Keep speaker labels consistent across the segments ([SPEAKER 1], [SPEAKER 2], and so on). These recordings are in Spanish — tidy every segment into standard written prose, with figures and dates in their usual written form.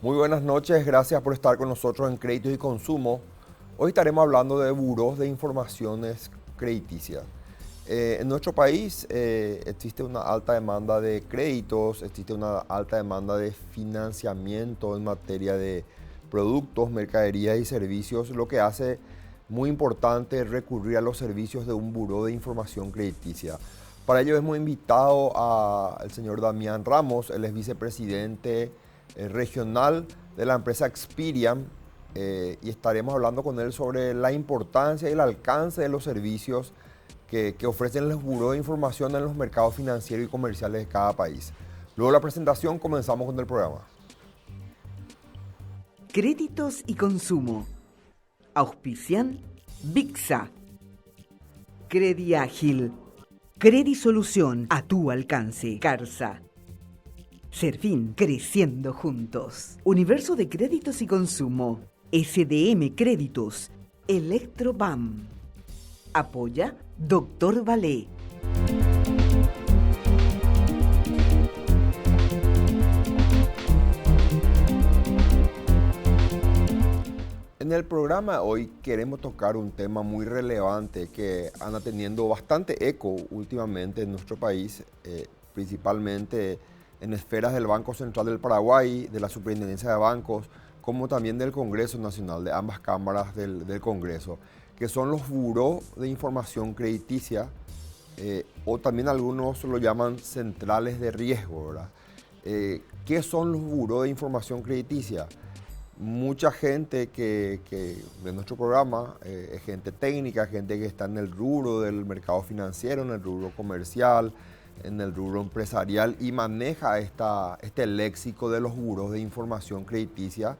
[SPEAKER 1] Muy buenas noches, gracias por estar con nosotros en Créditos y Consumo. Hoy estaremos hablando de burós de informaciones crediticias. En nuestro país existe una alta demanda de créditos, existe una alta demanda de financiamiento en materia de productos, mercaderías y servicios, lo que hace muy importante recurrir a los servicios de un buró de información crediticia. Para ello hemos invitado al señor Damián Ramos, él es vicepresidente regional de la empresa Experian, y estaremos hablando con él sobre la importancia y el alcance de los servicios que ofrecen los burós de información en los mercados financieros y comerciales de cada país. Luego de la presentación comenzamos con el programa.
[SPEAKER 2] Créditos y consumo. Auspician VIXA. Crediágil. Credisolución a tu alcance. Carsa. Serfín, creciendo juntos. Universo de créditos y consumo. SDM Créditos. Electrobam. Apoya Dr. Valé.
[SPEAKER 1] En el programa de hoy queremos tocar un tema muy relevante que anda teniendo bastante eco últimamente en nuestro país, principalmente en esferas del Banco Central del Paraguay, de la Superintendencia de Bancos, como también del Congreso Nacional, de ambas cámaras del Congreso, que son los burós de información crediticia, o también algunos lo llaman centrales de riesgo, ¿verdad? ¿Qué son los burós de información crediticia? Mucha gente que de nuestro programa es gente técnica, gente que está en el rubro del mercado financiero, en el rubro comercial, en el rubro empresarial y maneja este léxico de los burós de información crediticia,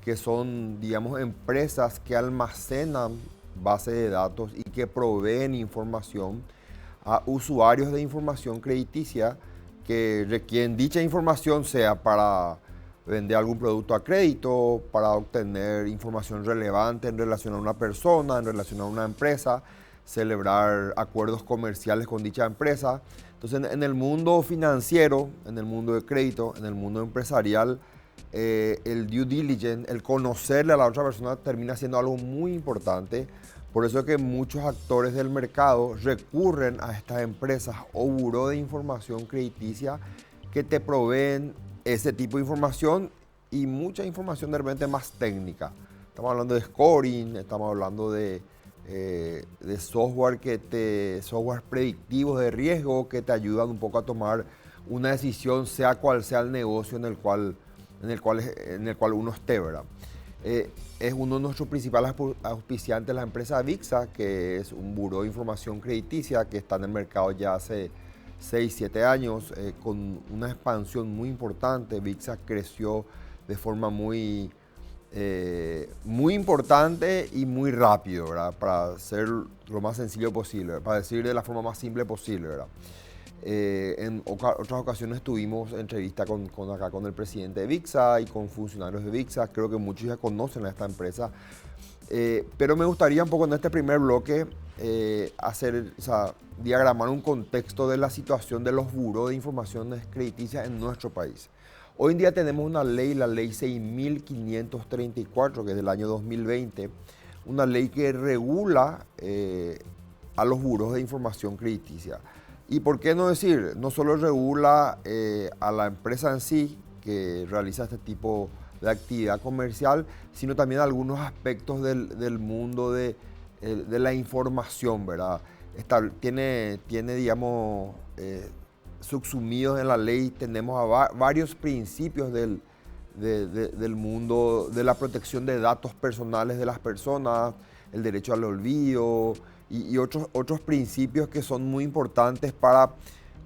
[SPEAKER 1] que son, digamos, empresas que almacenan bases de datos y que proveen información a usuarios de información crediticia que requieren dicha información, sea para vender algún producto a crédito, para obtener información relevante en relación a una persona, en relación a una empresa, celebrar acuerdos comerciales con dicha empresa. Entonces, en el mundo financiero, en el mundo de crédito, en el mundo empresarial, el due diligence, el conocerle a la otra persona termina siendo algo muy importante. Por eso es que muchos actores del mercado recurren a estas empresas o buró de información crediticia que te proveen ese tipo de información y mucha información de repente más técnica. Estamos hablando de scoring, estamos hablando de software software predictivos de riesgo que te ayudan un poco a tomar una decisión, sea cual sea el negocio en el cual uno esté, ¿verdad? Es uno de nuestros principales auspiciantes, la empresa VIXA, que es un buró de información crediticia que está en el mercado ya hace 6, 7 años, con una expansión muy importante. VIXA creció de forma muy importante y muy rápido, ¿verdad? Para ser lo más sencillo posible, para decir de la forma más simple posible, ¿verdad? En otras ocasiones tuvimos entrevista con el presidente de VIXA y con funcionarios de VIXA. Creo que muchos ya conocen a esta empresa. Pero me gustaría un poco en este primer bloque diagramar un contexto de la situación de los burós de informaciones crediticias en nuestro país. Hoy en día tenemos una ley, la ley 6.534, que es del año 2020, una ley que regula a los burós de información crediticia. Y por qué no decir, no solo regula a la empresa en sí que realiza este tipo de actividad comercial, sino también algunos aspectos del mundo de la información, ¿verdad? Tiene digamos, subsumidos en la ley, tenemos varios principios del mundo de la protección de datos personales de las personas, el derecho al olvido y otros principios que son muy importantes para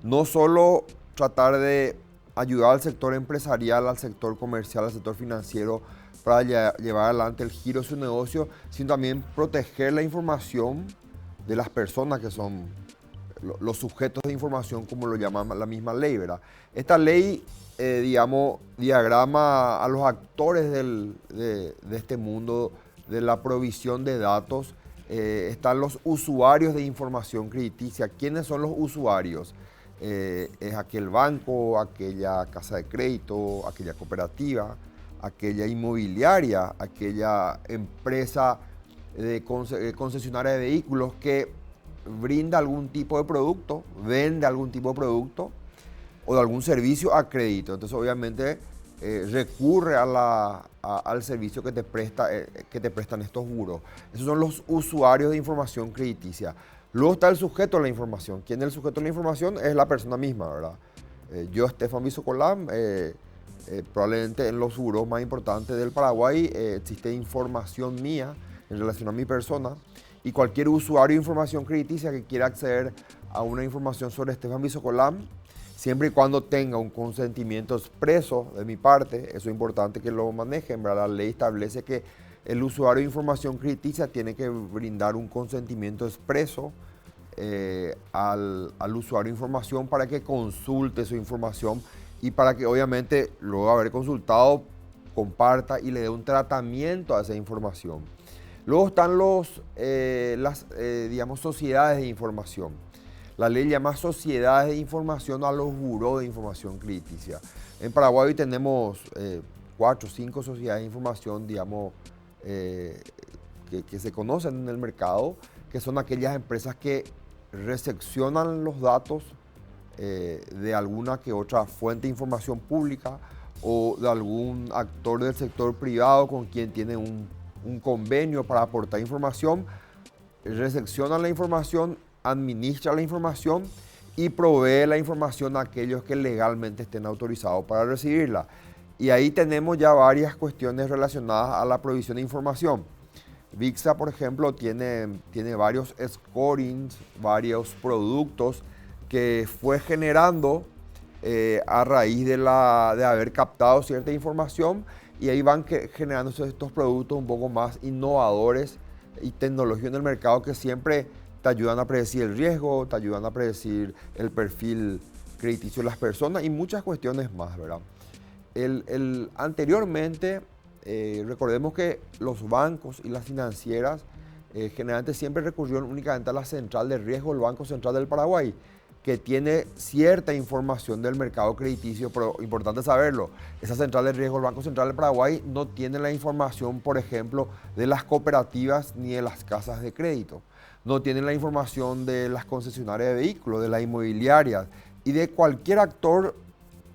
[SPEAKER 1] no solo tratar de ayudar al sector empresarial, al sector comercial, al sector financiero para llevar adelante el giro de su negocio, sino también proteger la información de las personas que son los sujetos de información, como lo llama la misma ley, ¿verdad? Esta ley, digamos, diagrama a los actores de este mundo de la provisión de datos Están los usuarios de información crediticia. ¿Quiénes son los usuarios? Es aquel banco, aquella casa de crédito, aquella cooperativa, aquella inmobiliaria, aquella empresa de concesionaria de vehículos que brinda algún tipo de producto, vende algún tipo de producto o de algún servicio a crédito. Entonces, obviamente, recurre al servicio que te prestan estos buros. Esos son los usuarios de información crediticia. Luego está el sujeto de la información. ¿Quién es el sujeto de la información? Es la persona misma, ¿verdad? Yo, Estefan Visocolam, probablemente en los buros más importantes del Paraguay existe información mía en relación a mi persona, y cualquier usuario de información crediticia que quiera acceder a una información sobre Estefan Visocolam, siempre y cuando tenga un consentimiento expreso de mi parte, eso es importante que lo manejen, ¿verdad? La ley establece que el usuario de información crediticia tiene que brindar un consentimiento expreso al usuario de información para que consulte su información y para que, obviamente, luego de haber consultado, comparta y le dé un tratamiento a esa información. Luego están digamos, sociedades de información. La ley llama sociedades de información a los burós de información crediticia. En Paraguay hoy tenemos 4 o 5 sociedades de información, digamos, que se conocen en el mercado, que son aquellas empresas que recepcionan los datos de alguna que otra fuente de información pública o de algún actor del sector privado con quien tiene un convenio para aportar información, recepcionan la información, administra la información y provee la información a aquellos que legalmente estén autorizados para recibirla. Y ahí tenemos ya varias cuestiones relacionadas a la provisión de información. VIXA, por ejemplo, tiene varios scorings, varios productos que fue generando a raíz de haber captado cierta información, y ahí van generándose estos productos un poco más innovadores y tecnología en el mercado que siempre te ayudan a predecir el riesgo, te ayudan a predecir el perfil crediticio de las personas y muchas cuestiones más, ¿verdad? Anteriormente, recordemos que los bancos y las financieras generalmente siempre recurrieron únicamente a la central de riesgo, el Banco Central del Paraguay, que tiene cierta información del mercado crediticio, pero importante saberlo, esa central de riesgo, el Banco Central del Paraguay, no tiene la información, por ejemplo, de las cooperativas ni de las casas de crédito. No tienen la información de las concesionarias de vehículos, de las inmobiliarias y de cualquier actor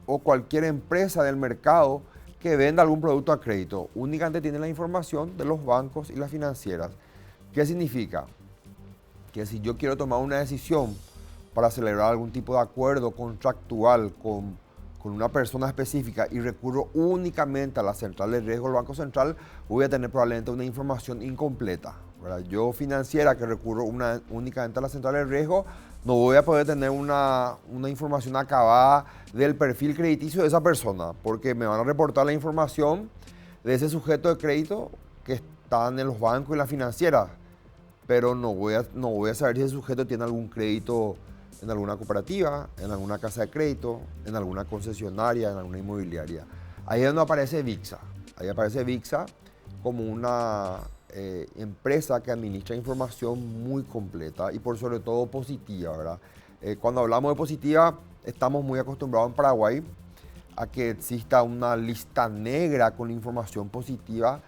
[SPEAKER 1] o cualquier empresa del mercado que venda algún producto a crédito. Únicamente tienen la información de los bancos y las financieras. ¿Qué significa? Que si yo quiero tomar una decisión para celebrar algún tipo de acuerdo contractual con una persona específica y recurro únicamente a la central de riesgo del Banco Central, voy a tener probablemente una información incompleta, ¿verdad? Yo, financiera, que recurro únicamente a la central de riesgo, no voy a poder tener una información acabada del perfil crediticio de esa persona, porque me van a reportar la información de ese sujeto de crédito que están en los bancos y las financieras, pero no voy a saber si ese sujeto tiene algún crédito en alguna cooperativa, en alguna casa de crédito, en alguna concesionaria, en alguna inmobiliaria. Ahí es donde aparece VIXA. Ahí aparece VIXA como una empresa que administra información muy completa y por sobre todo positiva, ¿verdad? Cuando hablamos de positiva, estamos muy acostumbrados en Paraguay a que exista una lista negra con información positiva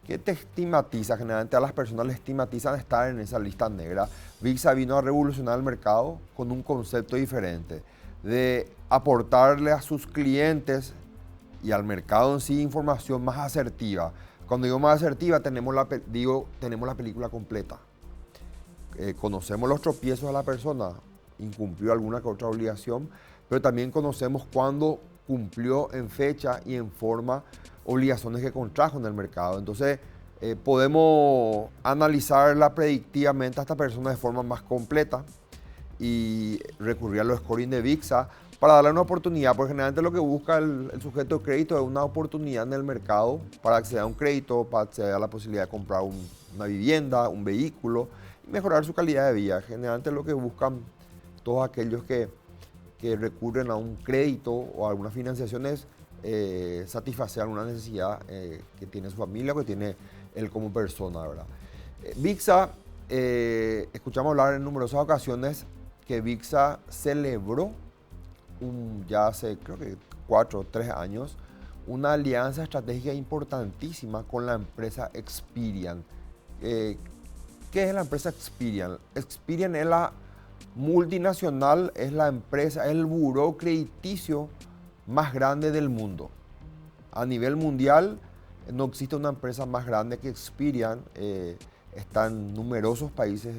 [SPEAKER 1] que te estigmatiza. Generalmente a las personas les estigmatizan estar en esa lista negra. VIXA vino a revolucionar el mercado con un concepto diferente, de aportarle a sus clientes y al mercado en sí información más asertiva. Cuando digo más asertiva, tenemos la película completa. Conocemos los tropiezos de la persona, incumplió alguna que otra obligación, pero también conocemos cuándo cumplió en fecha y en forma obligaciones que contrajo en el mercado. Entonces, podemos analizarla predictivamente a esta persona de forma más completa y recurrir a los scoring de VIXA para darle una oportunidad, porque generalmente lo que busca el sujeto de crédito es una oportunidad en el mercado para acceder a un crédito, para acceder a la posibilidad de comprar una vivienda, un vehículo y mejorar su calidad de vida. Generalmente lo que buscan todos aquellos que recurren a un crédito o a alguna financiación es satisfacer alguna necesidad que tiene su familia o que tiene él como persona, ¿verdad? VIXA escuchamos hablar en numerosas ocasiones que VIXA celebró ya hace creo que 4 o 3 años una alianza estratégica importantísima con la empresa Experian. ¿Qué es la empresa Experian? Experian es la multinacional, es la empresa, es el buró crediticio más grande del mundo. A nivel mundial no existe una empresa más grande que Experian. Está en numerosos países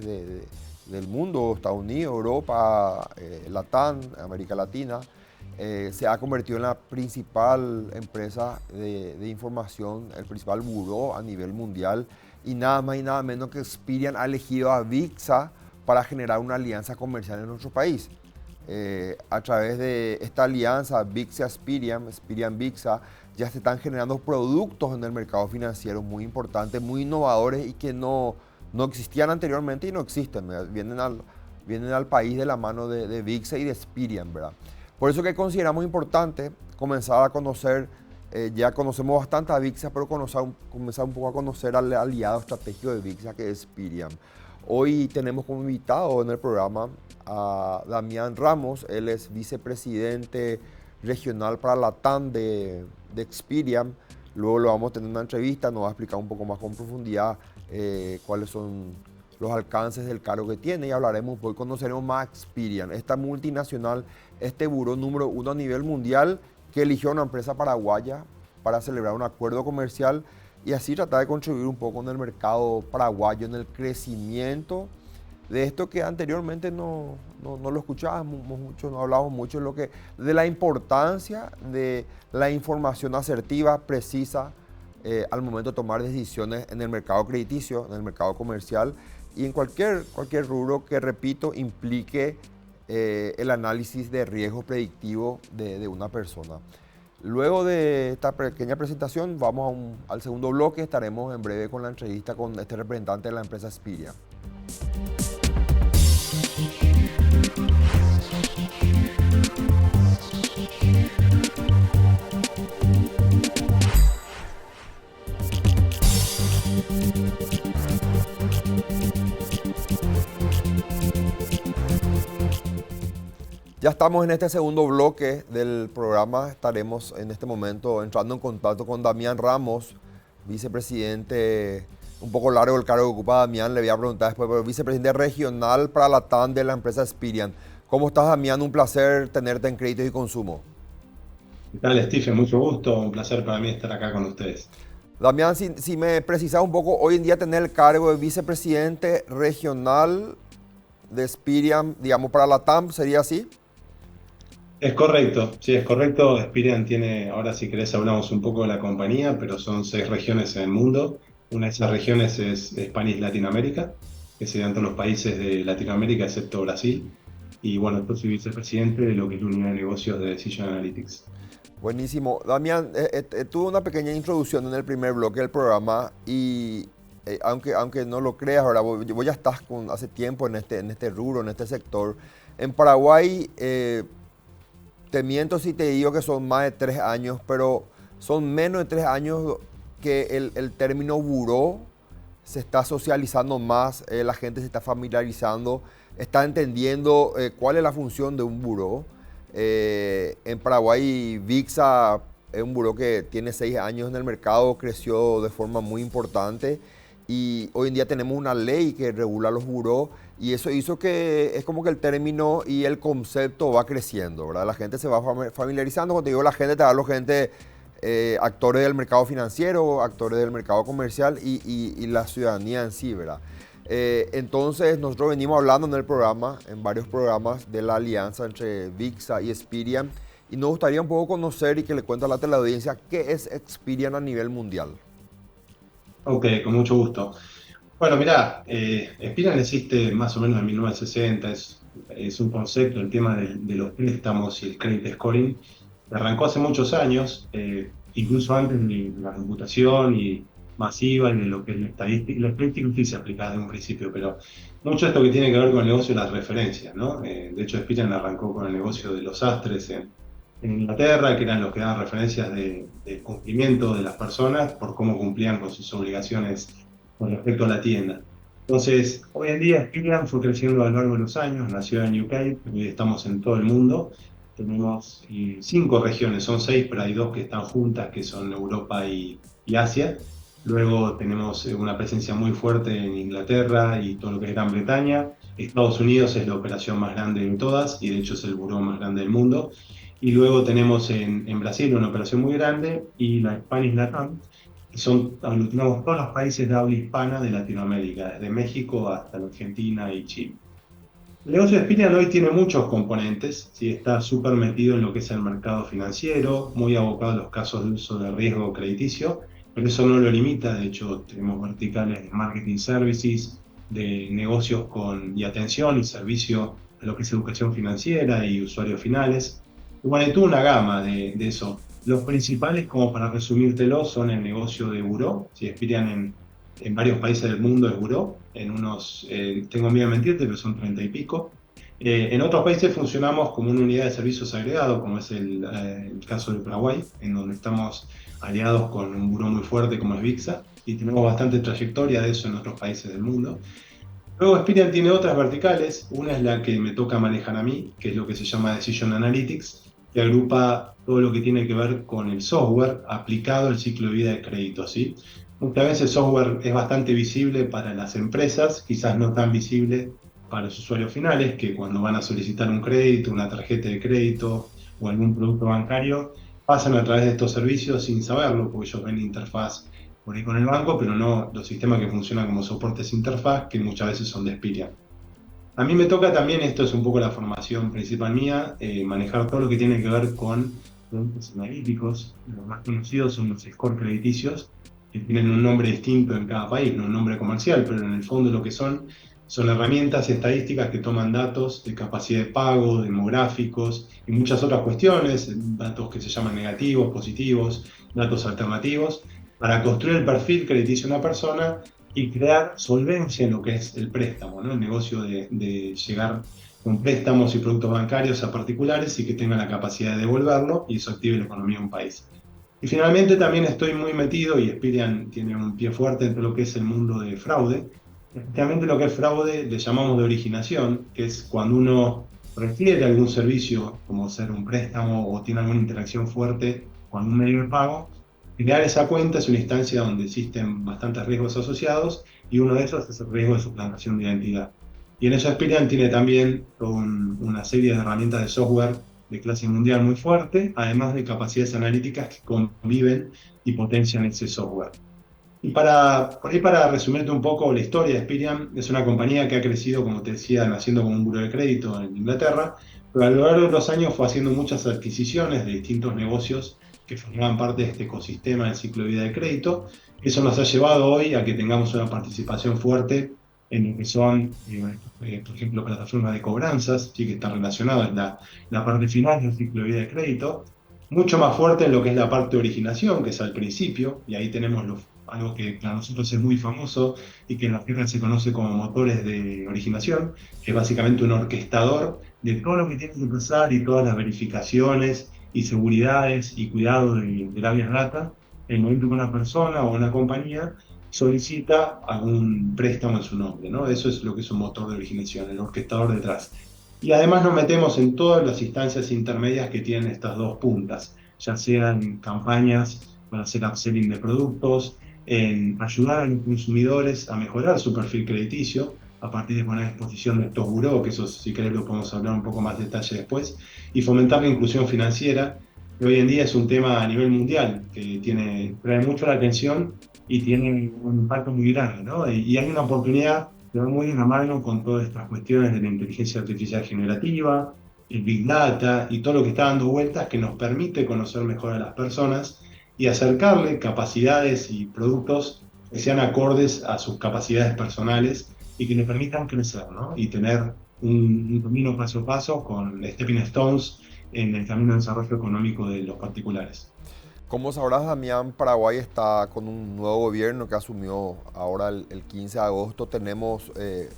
[SPEAKER 1] del mundo, Estados Unidos, Europa, Latam, América Latina. Se ha convertido en la principal empresa de información, el principal buró a nivel mundial, y nada más y nada menos que Experian ha elegido a VIXA para generar una alianza comercial en nuestro país. A través de esta alianza VIXA-Experian, Experian-VIXA, ya se están generando productos en el mercado financiero muy importantes, muy innovadores y que no existían anteriormente y no existen, ¿verdad? Vienen al país de la mano de VIXA y de Experian, ¿verdad? Por eso que consideramos importante comenzar a conocer, ya conocemos bastante a VIXA, pero comenzar un poco a conocer al aliado estratégico de VIXA, que es Experian. Hoy tenemos como invitado en el programa a Damián Ramos. Él es vicepresidente regional para Latam de Experian. Luego lo vamos a tener una entrevista, nos va a explicar un poco más con profundidad cuáles son los alcances del cargo que tiene, y hablaremos, hoy conoceremos más Experian, esta multinacional, este buró número 1 a nivel mundial que eligió una empresa paraguaya para celebrar un acuerdo comercial y así tratar de contribuir un poco en el mercado paraguayo, en el crecimiento de esto que anteriormente no lo escuchábamos mucho, no hablábamos mucho, de la importancia de la información asertiva, precisa, al momento de tomar decisiones en el mercado crediticio, en el mercado comercial y en cualquier rubro que, repito, implique el análisis de riesgo predictivo de una persona. Luego de esta pequeña presentación, vamos al segundo bloque. Estaremos en breve con la entrevista con este representante de la empresa Experian. Ya estamos en este segundo bloque del programa. Estaremos en este momento entrando en contacto con Damián Ramos, vicepresidente, un poco largo el cargo que ocupa Damián, le voy a preguntar después, pero vicepresidente regional para Latam de la empresa Experian. ¿Cómo estás, Damián? Un placer tenerte en Créditos y Consumo.
[SPEAKER 3] ¿Qué tal, Stephen? Mucho gusto, un placer para mí estar acá con ustedes.
[SPEAKER 1] Damián, si me precisas un poco, hoy en día tener el cargo de vicepresidente regional de Experian, digamos, para Latam, ¿sería así?
[SPEAKER 3] Es correcto, sí, es correcto. Experian tiene, ahora si querés hablamos un poco de la compañía, pero son 6 regiones en el mundo. Una de esas regiones es Spanish Latinoamérica, que se dan todos los países de Latinoamérica excepto Brasil. Y bueno, yo soy vicepresidente de lo que es la unidad de negocios de Decision Analytics.
[SPEAKER 1] Buenísimo. Damián, tuve una pequeña introducción en el primer bloque del programa y aunque no lo creas, ahora vos ya estás hace tiempo en este rubro, en este sector. En Paraguay, te miento si te digo que son más de 3 años, pero son menos de 3 años que el término buró se está socializando más, la gente se está familiarizando, está entendiendo cuál es la función de un buró. En Paraguay, VIXA es un buró que tiene 6 años en el mercado, creció de forma muy importante y hoy en día tenemos una ley que regula los burós y eso hizo que es como que el término y el concepto va creciendo, ¿verdad? La gente se va familiarizando. Cuando te digo la gente, te hablo gente, actores del mercado financiero, actores del mercado comercial y la ciudadanía en sí, ¿verdad? Entonces nosotros venimos hablando en el programa, en varios programas, de la alianza entre VIXA y Experian y nos gustaría un poco conocer y que le cuente a la teleaudiencia qué es Experian a nivel mundial.
[SPEAKER 3] Ok, con mucho gusto. Bueno, mirá, Experian existe más o menos en 1960, es un concepto, el tema de los préstamos y el credit scoring, que arrancó hace muchos años, incluso antes de la computación y masiva y de lo que es la estadística sí se aplicaba desde un principio, pero mucho de esto que tiene que ver con el negocio de las referencias, ¿no? De hecho, Experian arrancó con el negocio de los sastres en Inglaterra, que eran los que daban referencias de cumplimiento de las personas por cómo cumplían con sus obligaciones con respecto a la tienda. Entonces, hoy en día Experian fue creciendo a lo largo de los años, nació en UK, hoy estamos en todo el mundo. Tenemos 5 regiones, son 6, pero hay 2 que están juntas, que son Europa y Asia. Luego tenemos una presencia muy fuerte en Inglaterra y todo lo que es Gran Bretaña. Estados Unidos es la operación más grande de todas y de hecho es el buró más grande del mundo. Y luego tenemos en Brasil una operación muy grande y la Spanish LATAM, que aglutinamos todos los países de habla hispana de Latinoamérica, desde México hasta la Argentina y Chile. El negocio de Experian hoy tiene muchos componentes, ¿sí? Está súper metido en lo que es el mercado financiero, muy abocado a los casos de uso de riesgo crediticio, pero eso no lo limita. De hecho, tenemos verticales de marketing services, de negocios y atención y servicio a lo que es educación financiera y usuarios finales. Y bueno, hay toda una gama de eso. Los principales, como para resumírtelo, son el negocio de buró. Si Experian en varios países del mundo es buró, tengo miedo de mentirte, pero son 30 y pico. En otros países funcionamos como una unidad de servicios agregado, como es el caso de Paraguay, en donde estamos aliados con un buró muy fuerte como es VIXA, y tenemos bastante trayectoria de eso en otros países del mundo. Luego Experian tiene otras verticales, una es la que me toca manejar a mí, que es lo que se llama Decision Analytics, que agrupa todo lo que tiene que ver con el software aplicado al ciclo de vida de crédito, ¿sí? Muchas veces el software es bastante visible para las empresas, quizás no tan visible para los usuarios finales, que cuando van a solicitar un crédito, una tarjeta de crédito o algún producto bancario, pasan a través de estos servicios sin saberlo, porque ellos ven interfaz por ahí con el banco, pero no los sistemas que funcionan como soportes interfaz, que muchas veces son de Experian. A mí me toca también, esto es un poco la formación principal mía, manejar todo lo que tiene que ver con productos analíticos. Los más conocidos son los score crediticios, que tienen un nombre distinto en cada país, no un nombre comercial, pero en el fondo lo que son herramientas estadísticas que toman datos de capacidad de pago, demográficos y muchas otras cuestiones, datos que se llaman negativos, positivos, datos alternativos, para construir el perfil crediticio de una persona y crear solvencia en lo que es el préstamo, ¿no? El negocio de llegar con préstamos y productos bancarios a particulares y que tengan la capacidad de devolverlo y eso active la economía de un país. Y finalmente también estoy muy metido, y Experian tiene un pie fuerte en todo lo que es el mundo de fraude. Especialmente lo que es fraude le llamamos de originación, que es cuando uno requiere algún servicio, como ser un préstamo o tiene alguna interacción fuerte con un medio de pago. Crear esa cuenta es una instancia donde existen bastantes riesgos asociados y uno de esos es el riesgo de suplantación de identidad. Y en eso Experian tiene también una serie de herramientas de software de clase mundial muy fuerte, además de capacidades analíticas que conviven y potencian ese software. Y por ahí para resumirte un poco la historia de Experian, es una compañía que ha crecido, como te decía, naciendo como un buró de crédito en Inglaterra, pero a lo largo de los años fue haciendo muchas adquisiciones de distintos negocios que formaban parte de este ecosistema del ciclo de vida de crédito. Eso nos ha llevado hoy a que tengamos una participación fuerte en lo que son, por ejemplo, plataformas de cobranzas, sí, que está relacionada en la parte final del ciclo de vida de crédito, mucho más fuerte en lo que es la parte de originación, que es al principio, y ahí tenemos algo que para nosotros es muy famoso y que en la firma se conoce como motores de originación, que es básicamente un orquestador de todo lo que tiene que pasar y todas las verificaciones y seguridades y cuidado de la vía data, en el momento que una persona o una compañía solicita algún préstamo en su nombre, ¿no? Eso es lo que es un motor de originación, el orquestador detrás. Y además nos metemos en todas las instancias intermedias que tienen estas dos puntas, ya sean campañas para hacer upselling de productos, en ayudar a los consumidores a mejorar su perfil crediticio a partir de poner a disposición de estos buró, que eso si querés lo podemos hablar un poco más de detalle después, y fomentar la inclusión financiera, que hoy en día es un tema a nivel mundial, que trae mucho la atención y tiene un impacto muy grande, ¿no? Y hay una oportunidad que va muy en la mano con todas estas cuestiones de la inteligencia artificial generativa, el Big Data y todo lo que está dando vueltas que nos permite conocer mejor a las personas y acercarle capacidades y productos que sean acordes a sus capacidades personales y que le permitan crecer, ¿no? Y tener un camino paso a paso con stepping stones en el camino de desarrollo económico de los particulares.
[SPEAKER 1] Como sabrás, Damián, Paraguay está con un nuevo gobierno que asumió ahora el 15 de agosto. Tenemos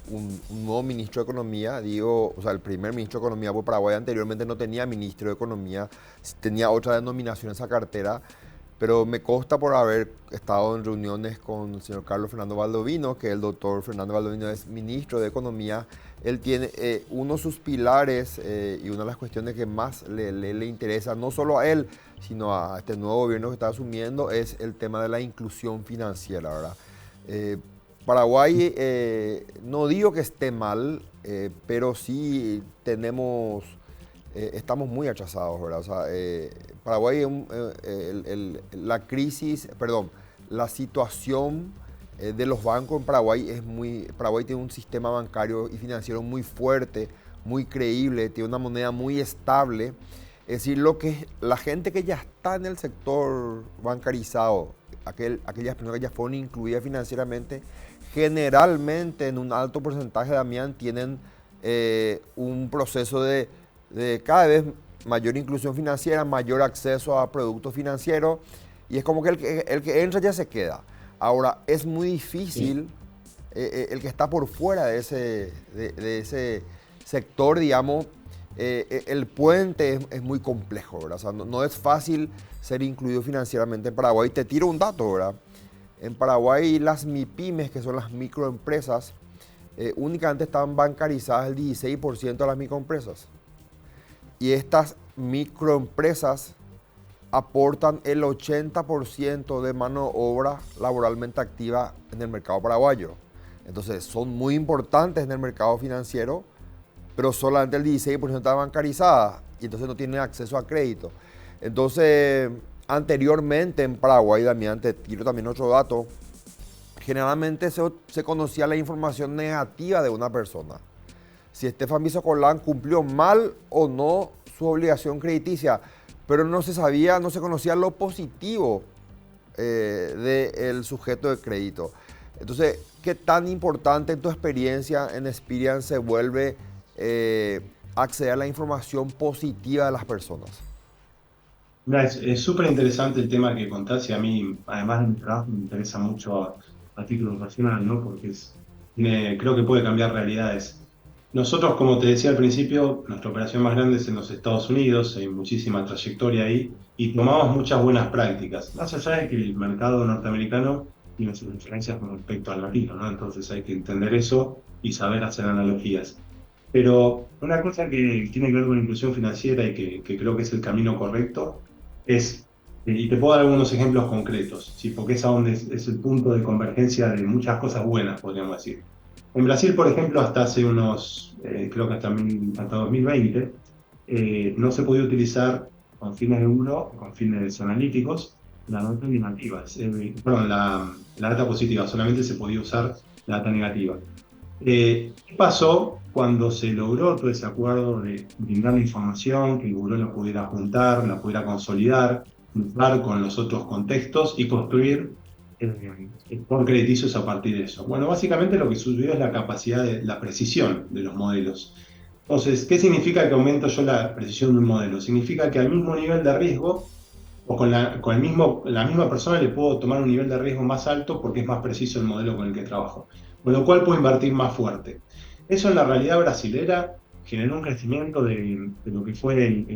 [SPEAKER 1] un nuevo ministro de Economía, el primer ministro de Economía por Paraguay anteriormente no tenía ministro de Economía, tenía otra denominación esa cartera, pero me consta por haber estado en reuniones con el señor Carlos Fernando Baldovino, que el doctor Fernando Baldovino es ministro de Economía. Él tiene uno de sus pilares y una de las cuestiones que más le interesa, no solo a él, sino a este nuevo gobierno que está asumiendo, es el tema de la inclusión financiera, ¿verdad? Paraguay, no digo que esté mal, pero sí estamos muy atrasados, ¿verdad? O sea, Paraguay, la situación de los bancos en Paraguay Paraguay tiene un sistema bancario y financiero muy fuerte, muy creíble, tiene una moneda muy estable. Es decir, la gente que ya está en el sector bancarizado, aquellas personas que ya fueron incluidas financieramente, generalmente en un alto porcentaje, Damián, tienen un proceso de cada vez mayor inclusión financiera, mayor acceso a productos financieros, y es como que el que entra ya se queda. Ahora, es muy difícil el que está por fuera de ese sector, digamos, el puente es muy complejo, ¿verdad? O sea, no es fácil ser incluido financieramente en Paraguay. Te tiro un dato, ¿verdad? En Paraguay las MIPYMES, que son las microempresas, únicamente están bancarizadas el 16% de las microempresas. Y estas microempresas aportan el 80% de mano de obra laboralmente activa en el mercado paraguayo. Entonces son muy importantes en el mercado financiero, pero solamente el 16% está bancarizada y entonces no tienen acceso a crédito. Entonces, anteriormente en Paraguay, Damián, te tiro también otro dato, generalmente se conocía la información negativa de una persona. Si Estefan Bisocolán cumplió mal o no su obligación crediticia, pero no se sabía, no se conocía lo positivo del sujeto de crédito. Entonces, ¿qué tan importante en tu experiencia en Experian se vuelve acceder a la información positiva de las personas?
[SPEAKER 3] Mira, es súper interesante el tema que contás y a mí, además de mi trabajo, me interesa mucho a título personal, ¿no? Porque creo que puede cambiar realidades. Nosotros, como te decía al principio, nuestra operación más grande es en los Estados Unidos, hay muchísima trayectoria ahí y tomamos muchas buenas prácticas. Más allá de que el mercado norteamericano tiene sus diferencias con respecto al latino, ¿no? Entonces hay que entender eso y saber hacer analogías. Pero una cosa que tiene que ver con la inclusión financiera y que creo que es el camino correcto es, y te puedo dar algunos ejemplos concretos, ¿sí? Porque es a donde es el punto de convergencia de muchas cosas buenas, podríamos decir. En Brasil, por ejemplo, hasta hace creo que hasta 2020, no se podía utilizar con fines de lucro, con fines analíticos, la data negativa, la data positiva, solamente se podía usar la data negativa. ¿Qué pasó cuando se logró todo ese acuerdo de brindar la información, que el buró la pudiera juntar, la pudiera consolidar, juntar con los otros contextos y construir por crediticios a partir de eso? Bueno, básicamente lo que subió es la capacidad de la precisión de los modelos. Entonces, ¿qué significa que aumento yo la precisión de un modelo? Significa que al mismo nivel de riesgo o con la misma persona le puedo tomar un nivel de riesgo más alto porque es más preciso el modelo con el que trabajo, con lo cual puedo invertir más fuerte. Eso en la realidad brasilera generó un crecimiento de lo que fue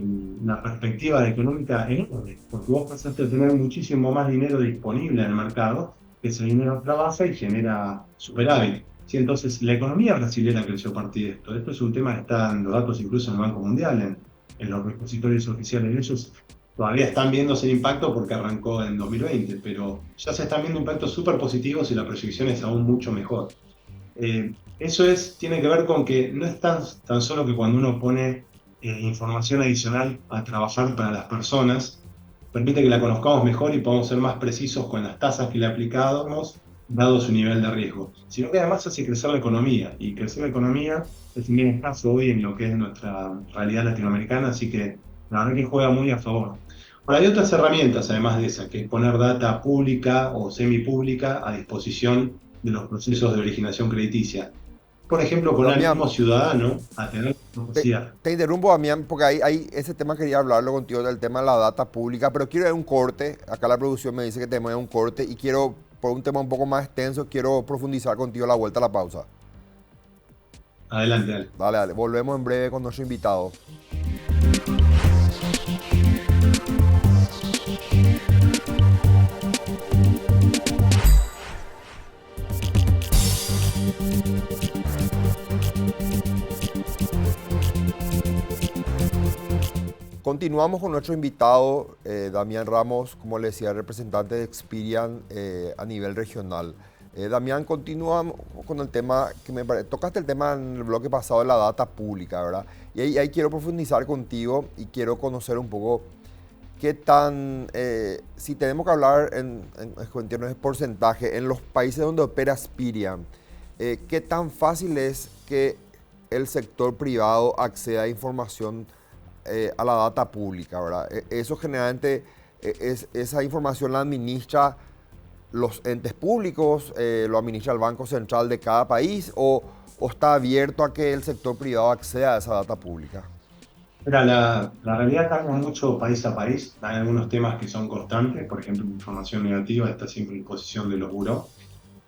[SPEAKER 3] la perspectiva económica enorme, porque vos pasaste a tener muchísimo más dinero disponible en el mercado, que ese dinero trabaja y genera superávit. ¿Sí? Entonces, la economía brasilera creció a partir de esto. Esto es un tema que está en los datos incluso en el Banco Mundial, en los repositorios oficiales de ellos. Todavía están viéndose el impacto porque arrancó en 2020, pero ya se están viendo impactos súper positivos y la proyección es aún mucho mejor. Eso tiene que ver con que no es tan solo que cuando uno pone información adicional a trabajar para las personas, permite que la conozcamos mejor y podamos ser más precisos con las tasas que le aplicamos, dado su nivel de riesgo, sino que además hace crecer la economía, y crecer la economía es un bien escaso hoy en lo que es nuestra realidad latinoamericana, así que la verdad que juega muy a favor. Ahora, hay otras herramientas además de esa, que es poner data pública o semipública a disposición de los procesos de originación crediticia. Por ejemplo, poner al mismo ciudadano a tener capacidad.
[SPEAKER 1] Te interrumpo, Damián, porque hay ese tema quería hablarlo contigo, del tema de la data pública, pero quiero dar un corte. Acá la producción me dice que tenemos un corte y quiero, por un tema un poco más extenso, quiero profundizar contigo a la vuelta a la pausa.
[SPEAKER 3] Adelante, dale.
[SPEAKER 1] Dale. Volvemos en breve con nuestro invitado. Continuamos con nuestro invitado, Damián Ramos, como le decía, representante de Experian a nivel regional. Damián, continuamos con el tema que tocaste el tema en el bloque pasado de la data pública, ¿verdad? Y ahí quiero profundizar contigo y quiero conocer un poco qué tan, si tenemos que hablar en términos de porcentaje, en los países donde opera Experian, qué tan fácil es que el sector privado acceda a información a la data pública, ¿verdad? Eso generalmente, esa información la administra los entes públicos, lo administra el Banco Central de cada país o está abierto a que el sector privado acceda a esa data pública.
[SPEAKER 3] Mira, la realidad cambia mucho país a país. Hay algunos temas que son constantes, por ejemplo, la información negativa está siempre en disposición de los burós,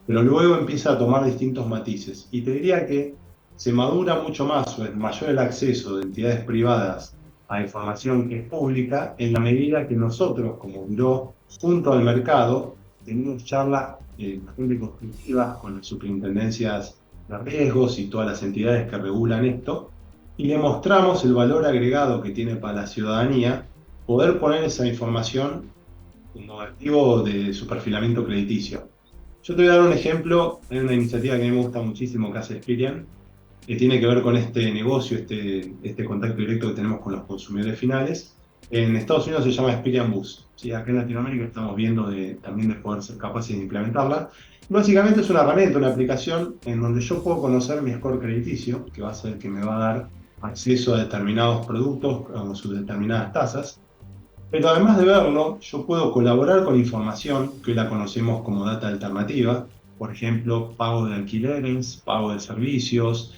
[SPEAKER 3] pero luego empieza a tomar distintos matices. Y te diría que se madura mucho más o es mayor el acceso de entidades privadas a información que es pública en la medida que nosotros, como buró, junto al mercado, tenemos charlas bastante constructivas con las superintendencias de riesgos y todas las entidades que regulan esto, y le mostramos el valor agregado que tiene para la ciudadanía poder poner esa información como activo de su perfilamiento crediticio. Yo te voy a dar un ejemplo, hay una iniciativa que a mí me gusta muchísimo que hace Experian, que tiene que ver con este negocio, este contacto directo que tenemos con los consumidores finales. En Estados Unidos se llama Experian Boost. ¿Sí? Acá en Latinoamérica estamos viendo también de poder ser capaces de implementarla. Básicamente es una herramienta, una aplicación en donde yo puedo conocer mi score crediticio, que va a ser el que me va a dar acceso a determinados productos con sus determinadas tasas. Pero además de verlo, yo puedo colaborar con información que la conocemos como data alternativa, por ejemplo, pago de alquileres, pago de servicios,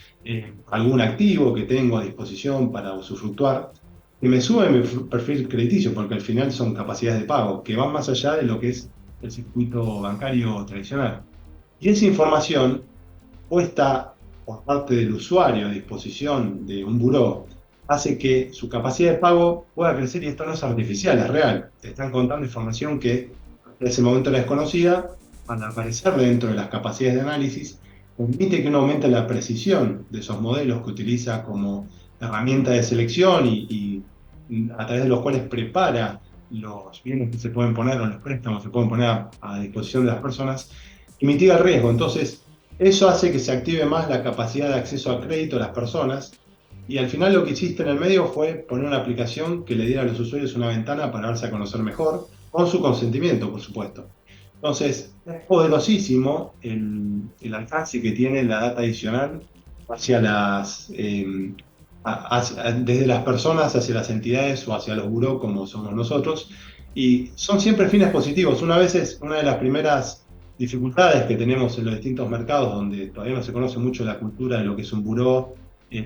[SPEAKER 3] algún activo que tengo a disposición para usufructuar, que me sube mi perfil crediticio, porque al final son capacidades de pago que van más allá de lo que es el circuito bancario tradicional. Y esa información puesta por parte del usuario a disposición de un buró hace que su capacidad de pago pueda crecer, y esto no es artificial, es real. Te están contando información que en ese momento era desconocida, al aparecer dentro de las capacidades de análisis, permite que uno aumente la precisión de esos modelos que utiliza como herramienta de selección y a través de los cuales prepara los bienes que se pueden poner o los préstamos que se pueden poner a disposición de las personas y mitiga el riesgo. Entonces, eso hace que se active más la capacidad de acceso a crédito a las personas. Y al final lo que hiciste en el medio fue poner una aplicación que le diera a los usuarios una ventana para darse a conocer mejor, con su consentimiento, por supuesto. Entonces, es poderosísimo el alcance que tiene la data adicional hacia desde las personas hacia las entidades o hacia los burós como somos nosotros. Y son siempre fines positivos. Una de las primeras dificultades que tenemos en los distintos mercados, donde todavía no se conoce mucho la cultura de lo que es un buró,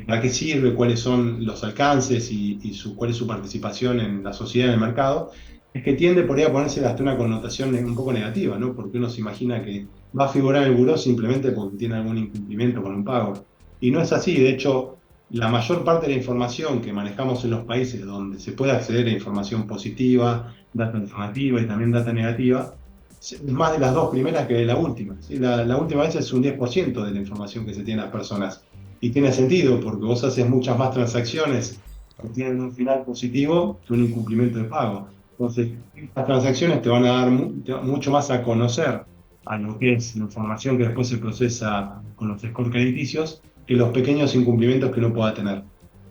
[SPEAKER 3] para qué sirve, cuáles son los alcances y cuál es su participación en la sociedad, en el mercado, es que tiende por ahí a ponerse hasta una connotación un poco negativa, ¿no? Porque uno se imagina que va a figurar en el buró simplemente porque tiene algún incumplimiento con un pago. Y no es así. De hecho, la mayor parte de la información que manejamos en los países donde se puede acceder a información positiva, data alternativa y también data negativa, es más de las dos primeras que de la última. ¿Sí? La última vez es un 10% de la información que se tiene en las personas. Y tiene sentido, porque vos haces muchas más transacciones que tienen un final positivo que un incumplimiento de pago. Entonces, estas transacciones te van a dar mucho más a conocer a lo que es la información que después se procesa con los scores crediticios que los pequeños incumplimientos que uno pueda tener.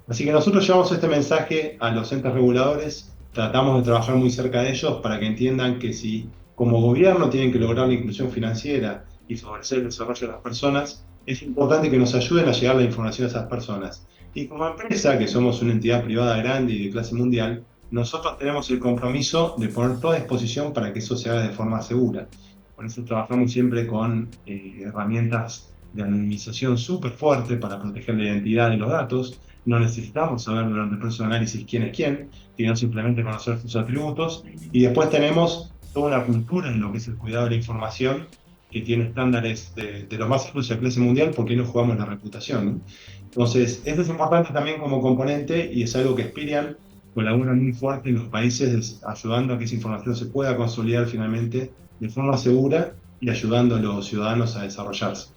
[SPEAKER 3] Así que nosotros llevamos este mensaje a los entes reguladores, tratamos de trabajar muy cerca de ellos para que entiendan que si como gobierno tienen que lograr la inclusión financiera y favorecer el desarrollo de las personas, es importante que nos ayuden a llegar la información a esas personas. Y como empresa, que somos una entidad privada grande y de clase mundial, nosotros tenemos el compromiso de poner toda disposición para que eso se haga de forma segura. Por eso trabajamos siempre con herramientas de anonimización súper fuerte para proteger la identidad de los datos. No necesitamos saber durante el proceso de análisis quién es quién, sino simplemente conocer sus atributos. Y después tenemos toda una cultura en lo que es el cuidado de la información, que tiene estándares de lo más altos de clase mundial, porque no jugamos la reputación, ¿no? Entonces, esto es importante también como componente y es algo que Experian colabora muy fuerte en los países, ayudando a que esa información se pueda consolidar finalmente de forma segura y ayudando a los ciudadanos a desarrollarse.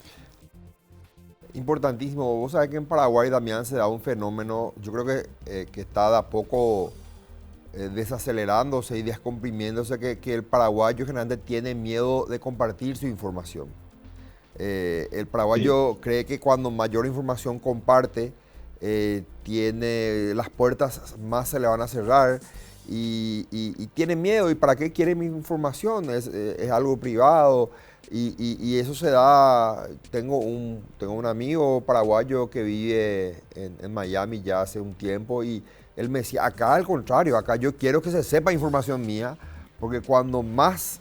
[SPEAKER 1] Importantísimo. Vos sabés que en Paraguay, Damián, se da un fenómeno, yo creo que está de a poco desacelerándose y descomprimiéndose, que el paraguayo generalmente tiene miedo de compartir su información. El paraguayo cree que cuando mayor información comparte, tiene las puertas más se le van a cerrar y tiene miedo. ¿Y para qué quiere mi información? Es algo privado y eso se da. Tengo un amigo paraguayo que vive en Miami ya hace un tiempo y él me decía, acá al contrario, acá yo quiero que se sepa información mía, porque cuando más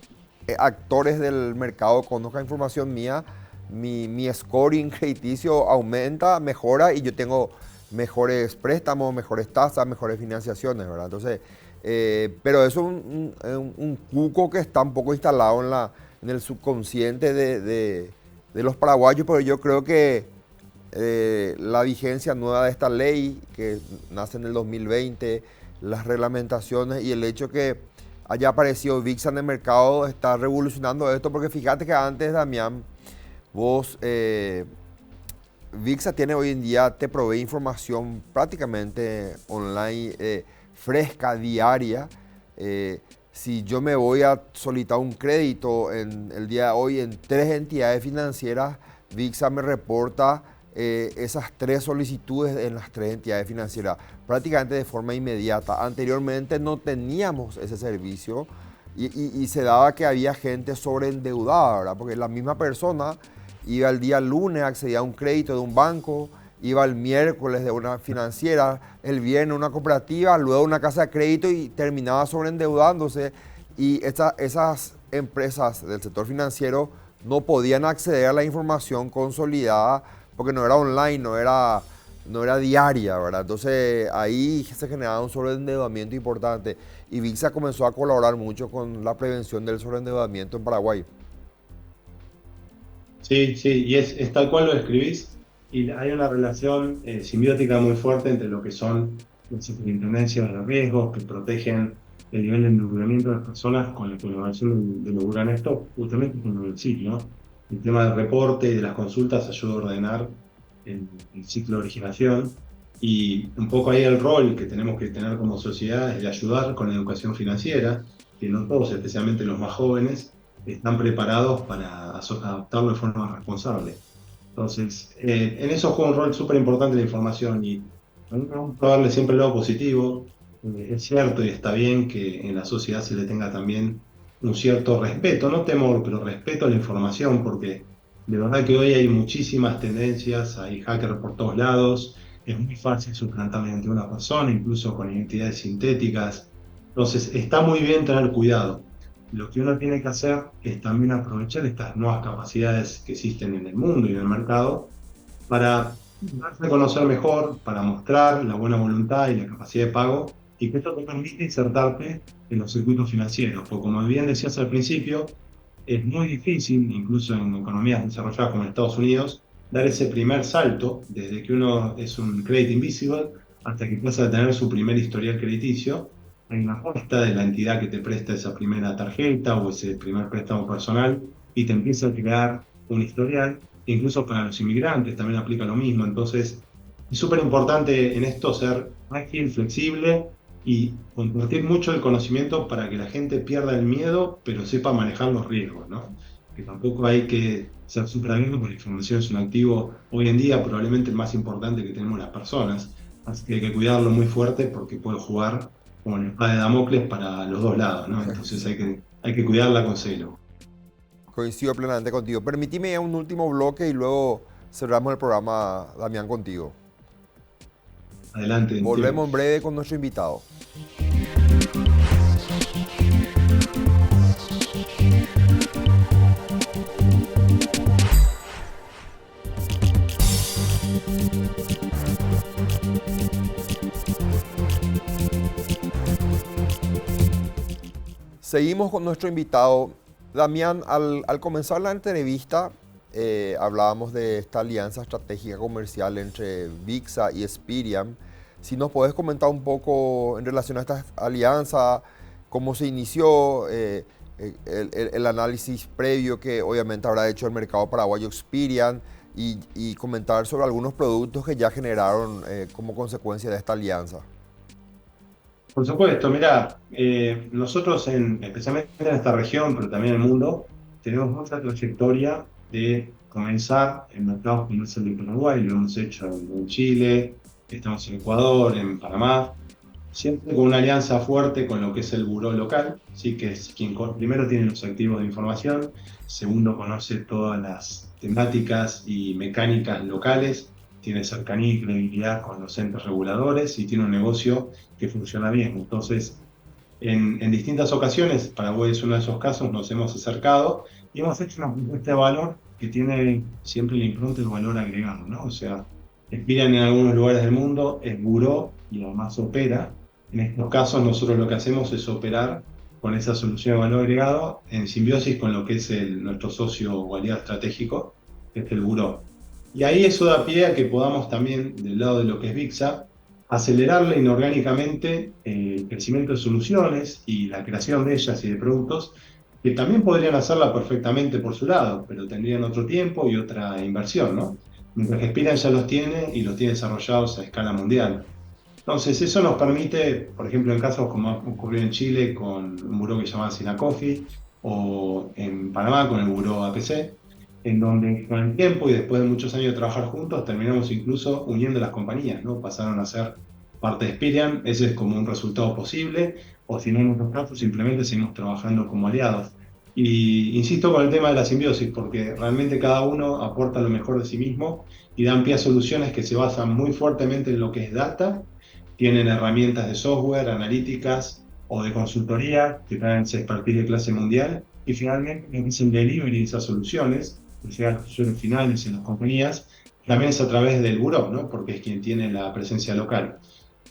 [SPEAKER 1] actores del mercado conozcan información mía, mi scoring crediticio aumenta, mejora y yo tengo mejores préstamos, mejores tasas, mejores financiaciones, ¿verdad? Entonces, pero eso es un cuco que está un poco instalado en el subconsciente de los paraguayos, pero yo creo que la vigencia nueva de esta ley, que nace en el 2020, las reglamentaciones y el hecho que haya aparecido VIXA en el mercado está revolucionando esto, porque fíjate que antes, Damián, VIXA tiene hoy en día, te provee información prácticamente online, fresca, diaria. Si yo me voy a solicitar un crédito en el día de hoy en 3 entidades financieras, VIXA me reporta esas 3 solicitudes en las 3 entidades financieras, prácticamente de forma inmediata. Anteriormente no teníamos ese servicio y se daba que había gente sobreendeudada, ¿verdad? Porque la misma persona iba el día lunes, accedía a un crédito de un banco, iba el miércoles de una financiera, el viernes una cooperativa, luego una casa de crédito y terminaba sobreendeudándose. Y esas empresas del sector financiero no podían acceder a la información consolidada porque no era online, no era diaria, ¿verdad? Entonces ahí se generaba un sobreendeudamiento importante y VIXA comenzó a colaborar mucho con la prevención del sobreendeudamiento en Paraguay.
[SPEAKER 3] Sí, sí, y es tal cual lo escribís, y hay una relación simbiótica muy fuerte entre lo que son las superintendencias de riesgos que protegen el nivel de endeudamiento de las personas con la colaboración de lograr esto, justamente como lo decís, ¿no? El tema del reporte y de las consultas ayuda a ordenar el ciclo de originación, y un poco ahí el rol que tenemos que tener como sociedad es de ayudar con la educación financiera, que no todos, especialmente los más jóvenes, están preparados para adoptarlo de forma responsable. Entonces, en eso juega un rol súper importante la información y a mí me gusta darle siempre el lado positivo. Es cierto y está bien que en la sociedad se le tenga también un cierto respeto, no temor, pero respeto a la información, porque de verdad que hoy hay muchísimas tendencias, hay hackers por todos lados, es muy fácil suplantar mediante una persona, incluso con identidades sintéticas. Entonces, está muy bien tener cuidado. Lo que uno tiene que hacer es también aprovechar estas nuevas capacidades que existen en el mundo y en el mercado para darse a conocer mejor, para mostrar la buena voluntad y la capacidad de pago, y que esto te permite insertarte en los circuitos financieros. Porque como bien decías al principio, es muy difícil, incluso en economías desarrolladas como en Estados Unidos, dar ese primer salto desde que uno es un credit invisible hasta que pasa a tener su primer historial crediticio. Hay una apuesta de la entidad que te presta esa primera tarjeta o ese primer préstamo personal y te empieza a crear un historial. Incluso para los inmigrantes también aplica lo mismo. Entonces, es súper importante en esto ser ágil, flexible y compartir mucho el conocimiento para que la gente pierda el miedo, pero sepa manejar los riesgos, ¿no? Que tampoco hay que ser súper abierto porque la información es un activo hoy en día probablemente el más importante que tenemos las personas. Así que hay que cuidarlo muy fuerte porque puede jugar como la espada de Damocles para los dos lados, ¿no? Entonces hay que cuidarla con celo.
[SPEAKER 1] Coincido plenamente contigo. Permitime un último bloque y luego cerramos el programa, Damián, contigo.
[SPEAKER 3] Adelante.
[SPEAKER 1] Volvemos en breve con nuestro invitado. Seguimos con nuestro invitado. Damián, al comenzar la entrevista, hablábamos de esta alianza estratégica comercial entre VIXA y Experian. Si nos podés comentar un poco en relación a esta alianza, cómo se inició, el análisis previo que obviamente habrá hecho el mercado paraguayo Experian y comentar sobre algunos productos que ya generaron como consecuencia de esta alianza.
[SPEAKER 3] Por supuesto, mira, nosotros especialmente en esta región, pero también en el mundo, tenemos mucha trayectoria de comenzar en mercados como es el de Paraguay, lo hemos hecho en Chile, estamos en Ecuador, en Panamá, siempre con una alianza fuerte con lo que es el buró local, sí, que es quien primero tiene los activos de información, segundo conoce todas las temáticas y mecánicas locales, tiene cercanía y credibilidad con los entes reguladores y tiene un negocio que funciona bien. Entonces, en distintas ocasiones, Paraguay es uno de esos casos, nos hemos acercado y hemos hecho una propuesta de valor que tiene siempre la impronta del valor agregado, ¿no? O sea, expiran en algunos lugares del mundo, es buró y además opera. En estos casos, nosotros lo que hacemos es operar con esa solución de valor agregado en simbiosis con lo que es nuestro socio o aliado estratégico, que es el buró. Y ahí eso da pie a que podamos también, del lado de lo que es VIXA, acelerarle inorgánicamente el crecimiento de soluciones y la creación de ellas y de productos que también podrían hacerla perfectamente por su lado, pero tendrían otro tiempo y otra inversión, ¿no? Mientras que Spiran ya los tiene y los tiene desarrollados a escala mundial. Entonces, eso nos permite, por ejemplo, en casos como ha ocurrido en Chile con un buró que se llama Sinacofi o en Panamá con el buró APC, en donde con el tiempo y después de muchos años de trabajar juntos, terminamos incluso uniendo las compañías, ¿no? Pasaron a ser parte de Spirian, ese es como un resultado posible, o si no, en otros casos simplemente seguimos trabajando como aliados. Y insisto con el tema de la simbiosis, porque realmente cada uno aporta lo mejor de sí mismo y dan pie a soluciones que se basan muy fuertemente en lo que es data, tienen herramientas de software, analíticas o de consultoría que traen esa expertise de clase mundial y finalmente lo que es el delivery de esas soluciones, o sea, los usuarios finales en las compañías, también es a través del buró, ¿no? Porque es quien tiene la presencia local.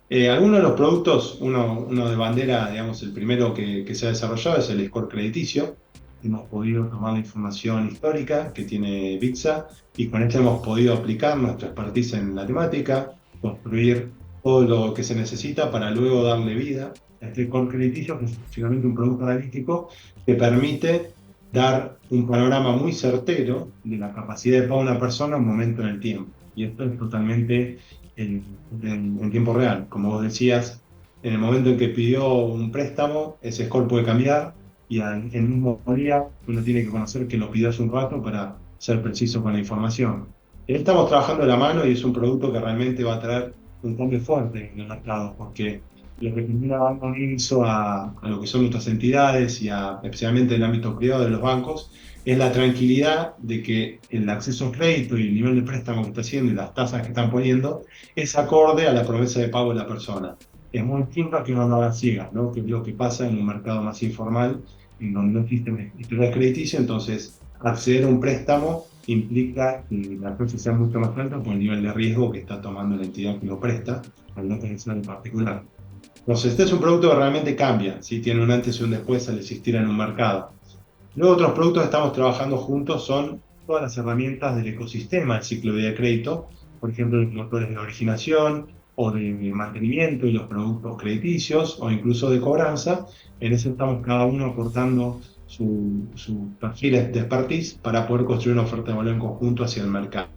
[SPEAKER 3] Algunos de los productos, uno de bandera, digamos, el primero que se ha desarrollado es el score crediticio. Hemos podido tomar la información histórica que tiene VIXA y con esto hemos podido aplicar nuestra expertise en la temática, construir todo lo que se necesita para luego darle vida a este score crediticio, que es básicamente un producto analítico que permite dar un panorama muy certero de la capacidad de pago de una persona en un momento en el tiempo. Y esto es totalmente en tiempo real. Como vos decías, en el momento en que pidió un préstamo, ese score puede cambiar y en el mismo día uno tiene que conocer que lo pidió hace un rato para ser preciso con la información. Estamos trabajando de la mano y es un producto que realmente va a traer un cambio fuerte en el mercado, porque lo que termina dando un inicio a lo que son nuestras entidades y especialmente el ámbito privado de los bancos, es la tranquilidad de que el acceso al crédito y el nivel de préstamo que está haciendo y las tasas que están poniendo es acorde a la promesa de pago de la persona. Es muy distinto a que uno no haga ciegas, ¿no? Que es lo que pasa en un mercado más informal, en donde no existe una historia crediticia, entonces acceder a un préstamo implica que la tasa sea mucho más alta por el nivel de riesgo que está tomando la entidad que lo presta, al no tener en particular. Entonces, este es un producto que realmente cambia, ¿sí? Tiene un antes y un después al existir en un mercado. Luego, otros productos que estamos trabajando juntos son todas las herramientas del ecosistema del ciclo de vida de crédito, por ejemplo, los motores de originación o de mantenimiento y los productos crediticios o incluso de cobranza. En eso estamos cada uno aportando su perfil de expertise para poder construir una oferta de valor en conjunto hacia el mercado.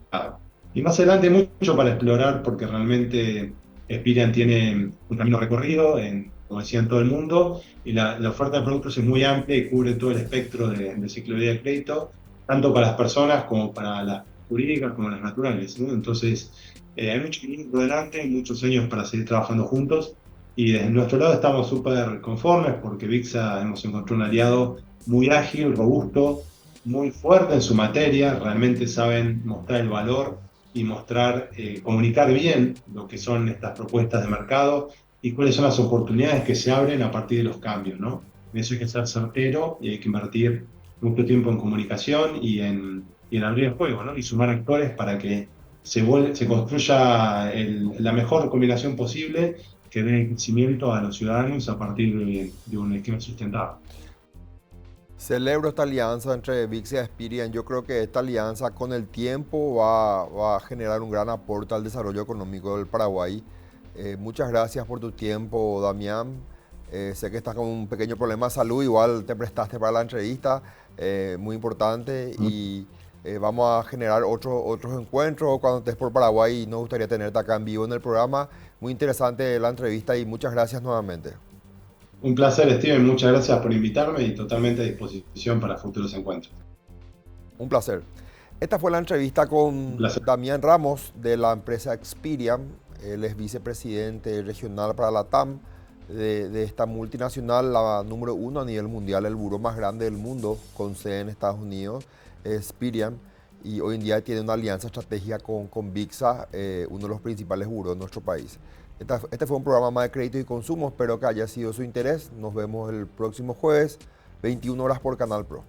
[SPEAKER 3] Y más adelante hay mucho para explorar porque realmente Spirian tiene un camino recorrido, como decía, en todo el mundo, y la oferta de productos es muy amplia y cubre todo el espectro del ciclo de vida de crédito, tanto para las personas como para las jurídicas como las naturales, ¿no? Entonces, hay mucho camino por delante, muchos años para seguir trabajando juntos, y desde nuestro lado estamos súper conformes porque VIXA hemos encontrado un aliado muy ágil, robusto, muy fuerte en su materia, realmente saben mostrar el valor y mostrar, comunicar bien lo que son estas propuestas de mercado y cuáles son las oportunidades que se abren a partir de los cambios, ¿no? En eso hay que ser certero y hay que invertir mucho tiempo en comunicación y en abrir el juego, ¿no? Y sumar actores para que se construya la mejor combinación posible que dé crecimiento a los ciudadanos a partir de un esquema sustentable.
[SPEAKER 1] Celebro esta alianza entre VIX y Experian. Yo creo que esta alianza con el tiempo va a generar un gran aporte al desarrollo económico del Paraguay. Muchas gracias por tu tiempo, Damián. Sé que estás con un pequeño problema de salud, igual te prestaste para la entrevista, muy importante. Y Vamos a generar otros encuentros. Cuando estés por Paraguay, nos gustaría tenerte acá en vivo en el programa. Muy interesante la entrevista y muchas gracias nuevamente.
[SPEAKER 3] Un placer, Steven. Muchas gracias por invitarme y totalmente a disposición para futuros encuentros.
[SPEAKER 1] Un placer. Esta fue la entrevista con Damián Ramos de la empresa Experian. Él es vicepresidente regional para la TAM de esta multinacional, la número 1 a nivel mundial, el buró más grande del mundo, con sede en Estados Unidos, Experian. Y hoy en día tiene una alianza estratégica con VIXA, uno de los principales buros de nuestro país. Este fue un programa más de crédito y consumo. Espero que haya sido de su interés. Nos vemos el próximo jueves, 21 horas por Canal Pro.